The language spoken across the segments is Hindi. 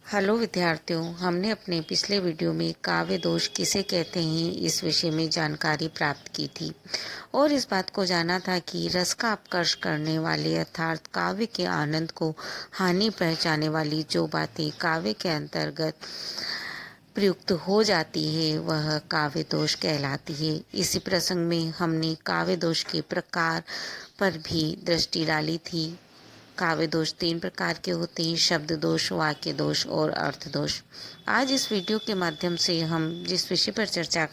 हेलो विद्यार्थियों, हमने अपने पिछले वीडियो में काव्य दोष किसे कहते हैं इस विषय में जानकारी प्राप्त की थी और इस बात को जाना था कि रस का अपकर्ष करने वाले अर्थात काव्य के आनंद को हानि पहुंचाने वाली जो बातें काव्य के अंतर्गत प्रयुक्त हो जाती है वह काव्य दोष कहलाती है। इसी प्रसंग में हमने काव्य दोष के प्रकार पर भी दृष्टि डाली थी। काव्य दोष 3 प्रकार के होते हैं: शब्द दोष, वाक्य दोष और अर्थ दोष। आज इस वीडियो के माध्यम से हम जिस विषय पर चर्चा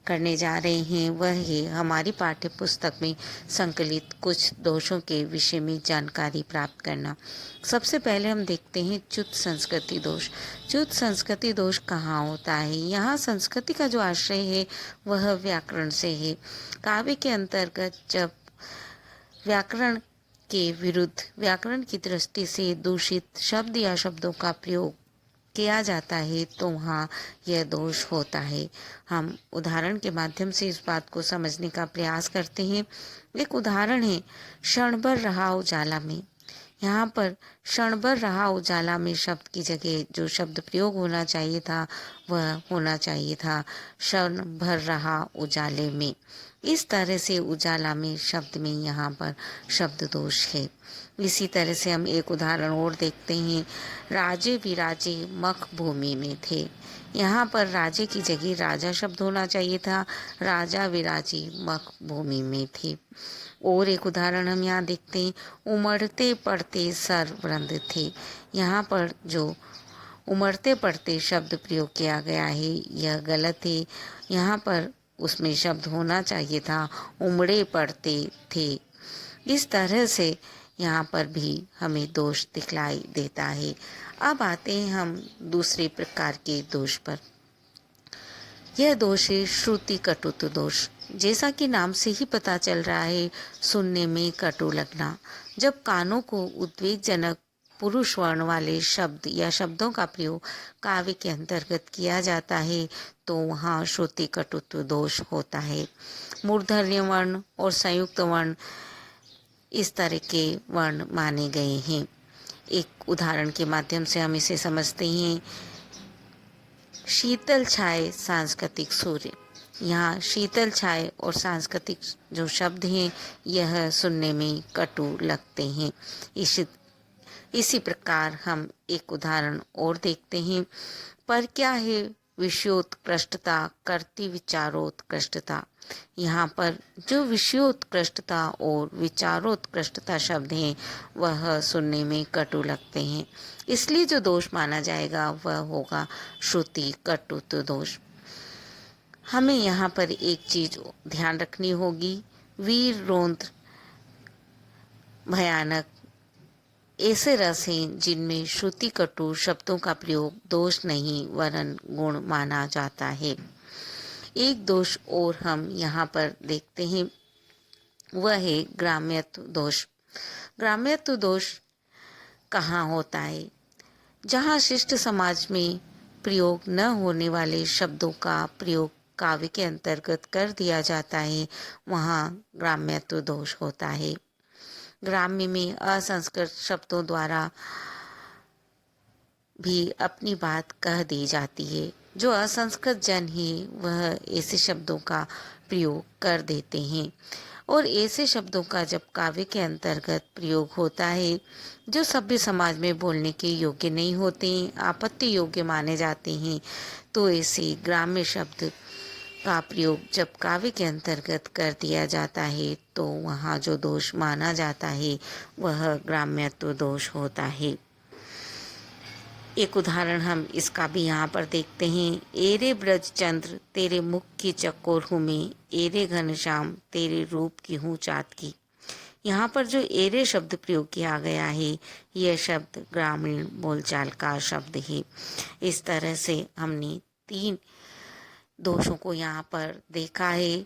करने जा रहे हैं वह है हमारी पाठ्य पुस्तक में संकलित कुछ दोषों के विषय में जानकारी प्राप्त करना। सबसे पहले हम देखते हैं च्युत संस्कृति दोष। च्युत संस्कृति दोष कहाँ होता है? यहाँ संस्कृति का जो आश्रय है वह व्याकरण से है। काव्य के अंतर्गत जब व्याकरण के विरुद्ध व्याकरण की दृष्टि से दूषित शब्द या शब्दों का प्रयोग किया जाता है तो वहाँ यह दोष होता है। हम उदाहरण के माध्यम से इस बात को समझने का प्रयास करते हैं। एक उदाहरण है क्षण भर रहा उजाला में। यहाँ पर क्षण भर रहा उजाला में शब्द की जगह जो शब्द प्रयोग होना चाहिए था वह होना चाहिए था क्षण भर रहा उजाले में। इस तरह से उजाला में शब्द में यहाँ पर शब्द दोष है। इसी तरह से हम एक उदाहरण और देखते हैं, राजे विराजे मख भूमि में थे। यहाँ पर राजे की जगह राजा शब्द होना चाहिए था, राजा विराजे मख भूमि में थे। और एक उदाहरण हम यहाँ देखते हैं, उमड़ते पड़ते सर वृंद थे। यहाँ पर जो उमड़ते पड़ते शब्द प्रयोग किया गया है यह गलत है। यहाँ पर उसमें शब्द होना चाहिए था उमड़े पड़ते थे। इस तरह से यहाँ पर भी हमें दोष दिखलाई देता है। अब आते हैं हम दूसरे प्रकार के दोष पर। यह दोष है श्रुति कटुत्व दोष। जैसा कि नाम से ही पता चल रहा है, सुनने में कटु लगना। जब कानों को उद्वेगजनक पुरुष वर्ण वाले शब्द या शब्दों का प्रयोग काव्य के अंतर्गत किया जाता है तो वहाँ श्रुति कटुत्व दोष होता है। मूर्धन्य वर्ण और संयुक्त वर्ण इस तरह के वर्ण माने गए हैं। एक उदाहरण के माध्यम से हम इसे समझते हैं, शीतल छाए सांस्कृतिक सूर्य। यहाँ शीतल छाए और सांस्कृतिक जो शब्द हैं यह सुनने में कटु लगते हैं। इसी प्रकार हम एक उदाहरण और देखते हैं, पर क्या है विषयोत्कृष्टता करती विचारोत्कृष्टता। यहाँ पर जो विषयोत्कृष्टता और विचारोत्कृष्टता शब्द हैं वह सुनने में कटु लगते हैं, इसलिए जो दोष माना जाएगा वह होगा श्रुति कटुत्व दोष। हमें यहाँ पर एक चीज ध्यान रखनी होगी, वीर रौद्र भयानक ऐसे रस हैं जिनमें श्रुति कटु शब्दों का प्रयोग दोष नहीं वरन गुण माना जाता है। एक दोष और हम यहाँ पर देखते हैं, वह है ग्राम्यत्व दोष। ग्राम्यत्व दोष कहाँ होता है? जहाँ शिष्ट समाज में प्रयोग न होने वाले शब्दों का प्रयोग काव्य के अंतर्गत कर दिया जाता है वहाँ ग्राम्यत्व दोष होता है। ग्राम्य में असंस्कृत शब्दों द्वारा भी अपनी बात कह दी जाती है। जो असंस्कृत जन है वह ऐसे शब्दों का प्रयोग कर देते हैं और ऐसे शब्दों का जब काव्य के अंतर्गत प्रयोग होता है जो सभ्य समाज में बोलने के योग्य नहीं होते, आपत्ति योग्य माने जाते हैं, तो ऐसे ग्राम्य शब्द का प्रयोग जब काव्य के अंतर्गत कर दिया जाता है तो वहाँ जो दोष माना जाता है वह ग्राम्यत्व दोष होता है। एक उदाहरण हम इसका भी यहाँ पर देखते हैं, एरे ब्रज चंद्र तेरे मुख की चकोर हूँ मैं, एरे घनश्याम तेरे रूप की हूँ चाँद की। यहाँ पर जो एरे शब्द प्रयोग किया गया है यह शब्द ग्रामीण बोलचाल का शब्द है। इस तरह से हमने 3 दोषों को यहाँ पर देखा है।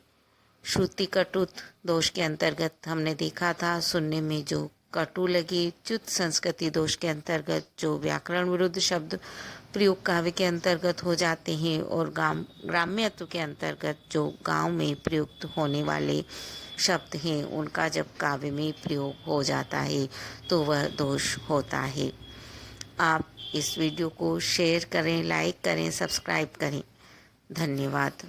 श्रुति कटुत्व दोष के अंतर्गत हमने देखा था सुनने में जो कटु लगे। च्युत संस्कृति दोष के अंतर्गत जो व्याकरण विरुद्ध शब्द प्रयोग काव्य के अंतर्गत हो जाते हैं और ग्राम्यत्व के अंतर्गत जो गांव में प्रयुक्त होने वाले शब्द हैं उनका जब काव्य में प्रयोग हो जाता है तो वह दोष होता है। आप इस वीडियो को शेयर करें, लाइक करें, सब्सक्राइब करें। धन्यवाद।